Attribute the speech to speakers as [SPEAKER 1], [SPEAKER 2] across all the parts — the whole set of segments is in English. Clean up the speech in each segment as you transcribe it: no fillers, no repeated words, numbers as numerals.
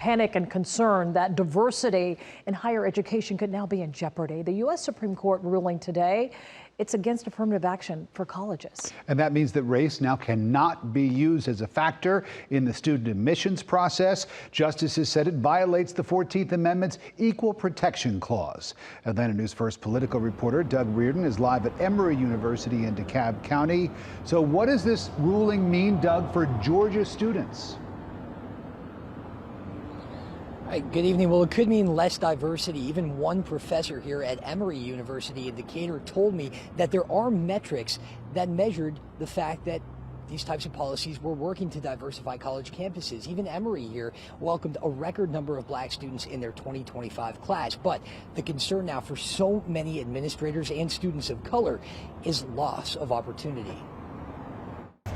[SPEAKER 1] Panic and concern that diversity in higher education could now be in jeopardy. The U.S. Supreme Court ruling today, it's against affirmative action for colleges.
[SPEAKER 2] And that means that race now cannot be used as a factor in the student admissions process. Justices said it violates the 14th Amendment's Equal Protection Clause. Atlanta News First political reporter Doug Reardon is live at Emory University in DeKalb County. So what does this ruling mean, Doug, for Georgia students?
[SPEAKER 3] Good evening. Well, it could mean less diversity. Even one professor here at Emory University in Decatur told me that there are metrics that measured the fact that these types of policies were working to diversify college campuses. Even Emory here welcomed a record number of black students in their 2025 class. But the concern now for so many administrators and students of color is loss of opportunity.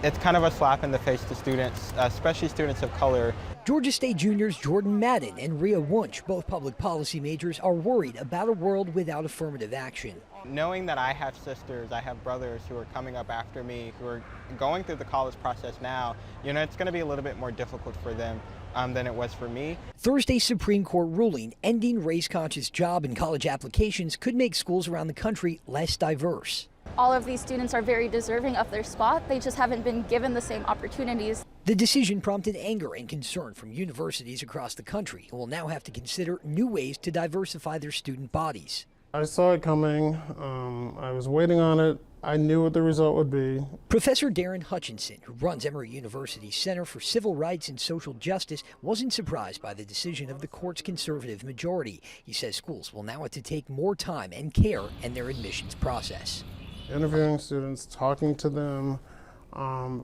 [SPEAKER 4] It's kind of a slap in the face to students, especially students of color.
[SPEAKER 3] Georgia State juniors Jordan Madden and Rhea Wunsch, both public policy majors, are worried about a world without affirmative action.
[SPEAKER 4] Knowing that I have sisters, I have brothers who are coming up after me, who are going through the college process now, it's going to be a little bit more difficult for them than it was for me.
[SPEAKER 3] Thursday's Supreme Court ruling ending race-conscious job and college applications could make schools around the country less diverse.
[SPEAKER 5] All of these students are very deserving of their spot. They just haven't been given the same opportunities.
[SPEAKER 3] The decision prompted anger and concern from universities across the country, who will now have to consider new ways to diversify their student bodies.
[SPEAKER 6] I saw it coming. I was waiting on it. I knew what the result would be.
[SPEAKER 3] Professor Darren Hutchinson, who runs Emory University's Center for Civil Rights and Social Justice, wasn't surprised by the decision of the court's conservative majority. He says schools will now have to take more time and care in their admissions process.
[SPEAKER 6] Interviewing students, talking to them,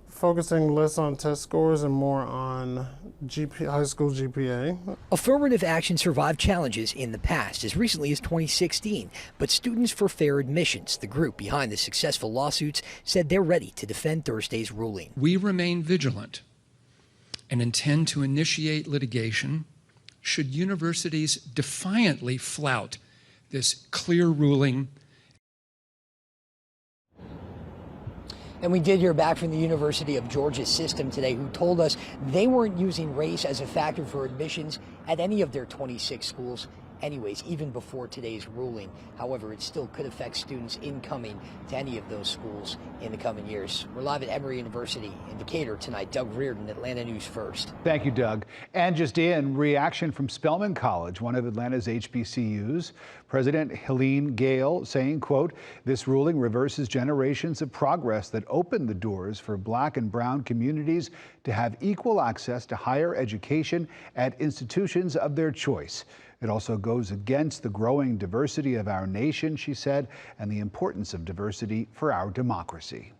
[SPEAKER 6] focusing less on test scores and more on high school GPA.
[SPEAKER 3] Affirmative action survived challenges in the past, as recently as 2016, but Students for Fair Admissions, the group behind the successful lawsuits, said they're ready to defend Thursday's ruling.
[SPEAKER 7] We remain vigilant and intend to initiate litigation should universities defiantly flout this clear ruling.
[SPEAKER 3] And we did hear back from the University of Georgia system today, who told us they weren't using race as a factor for admissions at any of their 26 schools anyways, even before today's ruling. However, it still could affect students incoming to any of those schools in the coming years. We're live at Emory University in Decatur tonight. Doug Reardon, Atlanta News First.
[SPEAKER 2] Thank you, Doug. And just in, reaction from Spelman College, one of Atlanta's HBCUs. President Helene Gale saying, quote, "This ruling reverses generations of progress that opened the doors for black and brown communities to have equal access to higher education at institutions of their choice. It also goes against the growing diversity of our nation," she said, and the importance of diversity for our democracy.